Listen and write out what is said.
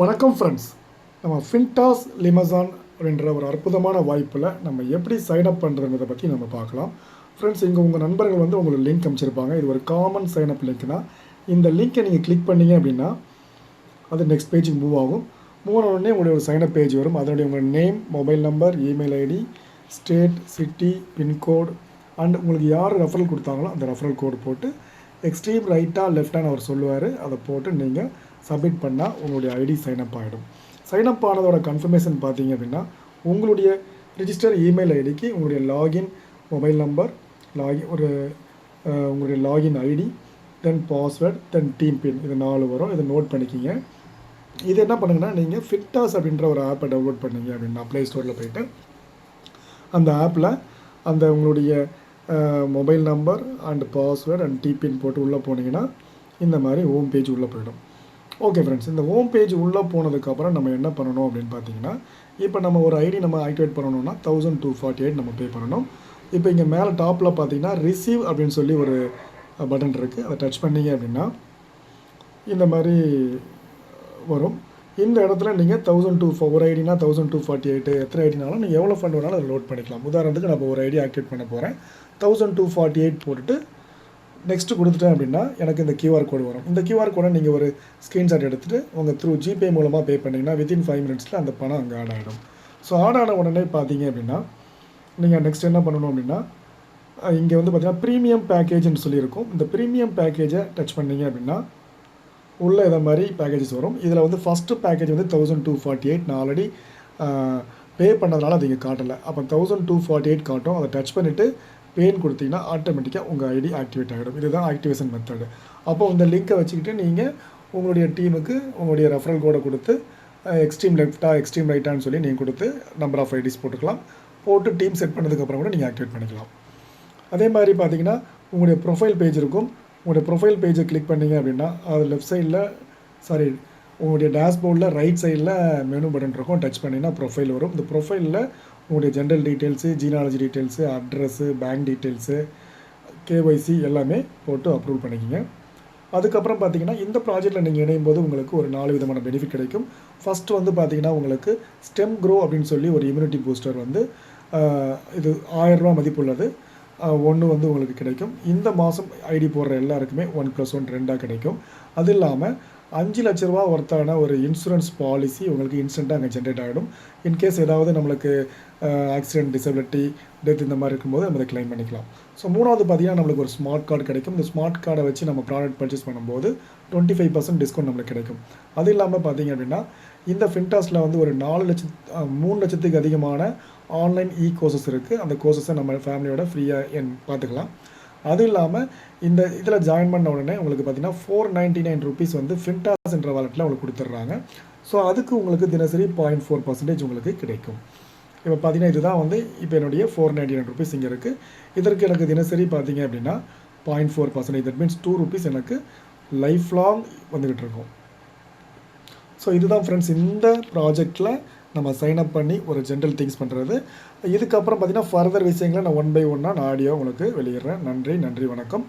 வணக்கம் ஃப்ரெண்ட்ஸ். நம்ம ஃபின்டாஸ் லிமசான் அப்படின்ற ஒரு அற்புதமான வாய்ப்பில் நம்ம எப்படி சைன்அப் பண்ணுறதை பற்றி நம்ம பார்க்கலாம். ஃப்ரெண்ட்ஸ், இங்கே உங்கள் நண்பர்கள் உங்களுக்கு லிங்க் அமைச்சிருப்பாங்க. இது ஒரு காமன் சைன்அப் லிங்க் தான். இந்த லிங்க்கை நீங்கள் கிளிக் பண்ணிங்க அப்படின்னா அது நெக்ஸ்ட் பேஜுக்கு மூவ் ஆகும். மூவ் ஆன உடனே உங்களுடைய ஒரு சைன்அப் பேஜ் வரும். அதனுடைய உங்கள் name, mobile number, email ID, state, city, pincode and உங்களுக்கு யார் ரெஃபரல் கொடுத்தாங்களோ அந்த ரெஃபரல் கோடு போட்டு எக்ஸ்ட்ரீம் ரைட்டாக லெஃப்டான்னு அவர் சொல்லுவார். அதை போட்டு நீங்கள் சப்மிட் பண்ணால் உங்களுடைய ஐடி சைன்அப் ஆகிடும். சைன்அப் ஆனதோட கன்ஃபர்மேஷன் பார்த்தீங்க அப்படின்னா உங்களுடைய ரிஜிஸ்டர் இமெயில் ஐடிக்கு உங்களுடைய லாகின் மொபைல் நம்பர், உங்களுடைய login ID, then password, then team PIN, இது 4 வரும். இதை நோட் பண்ணிக்கிங்க. இது என்ன பண்ணுங்கன்னா, நீங்கள் ஃபிட்டாஸ் அப்படின்ற ஒரு ஆப்பை டவுன்லோட் பண்ணிங்க அப்படின்னா ப்ளே ஸ்டோரில் போய்ட்டு அந்த ஆப்பில் அந்த உங்களுடைய mobile number and password and டிபின் போட்டு உள்ளே போனீங்கன்னா இந்த மாதிரி ஹோம் பேஜ் உள்ளே போயிடும். ஓகே ஃப்ரெண்ட்ஸ், இந்த ஹோம் பேஜ் உள்ளே போனதுக்கப்புறம் நம்ம என்ன பண்ணணும் அப்படின்னு பார்த்தீங்கன்னா, இப்போ நம்ம ஒரு ஐடி நம்ம ஆக்டிவேட் பண்ணணும்னா 1248 நம்ம பே பண்ணணும். இப்போ இங்கே மேலே டாப்பில் பார்த்தீங்கன்னா ரிசீவ் அப்படின்னு சொல்லி ஒரு பட்டன் இருக்குது. அதை டச் பண்ணிங்க அப்படின்னா இந்த மாதிரி வரும். இந்த இடத்துல நீங்கள் 1200 ஒரு ஐடினா 1248 எத்தனை ஐடினாலும் நீங்கள் எவ்வளோ ஃபண்ட் வேணாலும் அதை லோட் பண்ணிக்கலாம். உதாரணத்துக்கு நான் ஒரு ஐடி ஆக்டிவேட் பண்ண போகிறேன். 1248 போட்டுட்டு நெக்ஸ்ட்டு கொடுத்துட்டேன் அப்படின்னா எனக்கு இந்த QR கோடு வரும். இந்த QR கோடை நீங்கள் ஒரு ஸ்க்ரீன்ஷாட் எடுத்துகிட்டு உங்கள் த்ரூ ஜிபே மூலமாக பே பண்ணிங்கன்னா வித்தின் 5 மினிட்ஸில் அந்த பணம் அங்கே ஆட் ஆகிடும். ஸோ ஆட் ஆன உடனே பார்த்தீங்க அப்படின்னா நீங்கள் நெக்ஸ்ட் என்ன பண்ணணும் அப்படின்னா, இங்கே பார்த்தீங்கன்னா ப்ரீமியம் பேக்கேஜ்னு சொல்லியிருக்கும். இந்த ப்ரீமியம் பேக்கேஜை டச் பண்ணிங்க அப்படின்னா உள்ளே இதை மாதிரி பேக்கேஜஸ் வரும். இதில் ஃபஸ்ட்டு பேக்கேஜ் 1248 நான் ஆல்ரெடி பே பண்ணதுனால அது இங்கே காட்டலை. அப்போ 1248 காட்டும். அதை டச் பண்ணிவிட்டு பேன் கொடுத்தீங்கன்னா ஆட்டோமேட்டிக்காக உங்கள் ஐடி ஆக்டிவேட் ஆகிடும். இதுதான் ஆக்டிவேஷன் மெத்தடு. அப்போ இந்த லிங்க்கை வச்சுக்கிட்டு நீங்கள் உங்களுடைய டீமுக்கு உங்களுடைய ரெஃபரல் கோடை கொடுத்து எக்ஸ்ட்ரீம் லெஃப்டாக எக்ஸ்ட்ரீம் ரைட்டான்னு சொல்லி நீங்கள் கொடுத்து நம்பர் ஆஃப் ஐடிஸ் போட்டுக்கலாம். போட்டு டீம் செட் பண்ணதுக்கப்புறம் கூட நீங்கள் ஆக்டிவேட் பண்ணிக்கலாம். அதே மாதிரி பார்த்தீங்கன்னா உங்களுடைய ப்ரொஃபைல் பேஜ் இருக்கும். உங்களுடைய ப்ரொஃபைல் பேஜை கிளிக் பண்ணிங்க அப்படின்னா அது லெஃப்ட் சைடில் உங்களுடைய டேஷ்போர்டில் ரைட் சைடில் மெனு பட்டன் இருக்கும். டச் பண்ணிங்கன்னா ப்ரொஃபைல் வரும். இந்த ப்ரொஃபைலில் உங்களுடைய general details, genealogy details, address, bank details, KYC எல்லாமே போட்டு அப்ரூவ் பண்ணிக்கிங்க. அதுக்கப்புறம் பார்த்தீங்கன்னா இந்த ப்ராஜெக்ட்டில் நீங்கள் இணையும் போது உங்களுக்கு ஒரு 4 விதமான பெனிஃபிட் கிடைக்கும். ஃபஸ்ட்டு பார்த்தீங்கன்னா உங்களுக்கு ஸ்டெம் க்ரோ அப்படின்னு சொல்லி ஒரு இம்யூனிட்டி பூஸ்டர் இது 1000 ரூபா மதிப்புள்ளது. 1 உங்களுக்கு கிடைக்கும். இந்த மாதம் ஐடி போடுற எல்லாருக்குமே 1+1 2 கிடைக்கும். அது இல்லாமல் 5 லட்ச ரூபா ஒர்த்தான ஒரு இன்சூரன்ஸ் பாலிசி உங்களுக்கு இன்ஸ்டண்ட்டாக அங்கே ஜென்ரேட் ஆகிடும். இன்கேஸ் ஏதாவது நம்மளுக்கு ஆக்சிடென்ட், டிசபிலிட்டி, டெத் இந்த மாதிரி இருக்கும்போது நம்ம அதை கிளைம் பண்ணிக்கலாம். ஸோ 3வது பார்த்தீங்கன்னா நம்மளுக்கு ஒரு ஸ்மார்ட் கார்டு கிடைக்கும். இந்த ஸ்மார்ட் கார்டை வச்சு நம்ம ப்ராடக்ட் பர்ச்சேஸ் பண்ணும்போது 25% டிஸ்கவுண்ட் நம்மளுக்கு கிடைக்கும். அது இல்லாமல் பார்த்தீங்க அப்படின்னா இந்த ஃபின்டாஸில் ஒரு 3 லட்சத்துக்கு அதிகமான ஆன்லைன் கோர்சஸ் இருக்குது. அந்த கோர்சஸை நம்ம ஃபேமிலியோட ஃப்ரீயாக பார்த்துக்கலாம். அது இல்லாமல் இந்த இதில் ஜாயின் பண்ண உடனே உங்களுக்கு பார்த்தீங்கன்னா 499 ருபீஸ் ஃபின்டாஸ் என்ற வாலெட்டில் உங்களுக்கு கொடுத்துட்றாங்க. ஸோ அதுக்கு உங்களுக்கு தினசரி 0.4% உங்களுக்கு கிடைக்கும். இப்போ பார்த்தீங்கன்னா இதுதான் இப்போ என்னுடைய 499 ருபீஸ் இங்கே இருக்குது. இதற்கு எனக்கு தினசரி பார்த்தீங்க அப்படின்னா 0.4%, தட் மீன்ஸ் 2 ருபீஸ் எனக்கு லைஃப் லாங் வந்துக்கிட்டு இருக்கும். ஸோ இதுதான் ஃப்ரெண்ட்ஸ் இந்த ப்ராஜெக்டில் நம்ம சைன்அப் பண்ணி ஒரு ஜென்ரல் திங்ஸ் பண்ணுறது. இதுக்கப்புறம் பார்த்தீங்கன்னா ஃபர்தர் விஷயங்களை நான் 1 by 1 நான் ஆடியோ உங்களுக்கு வெளியிடுறேன். நன்றி, வணக்கம்.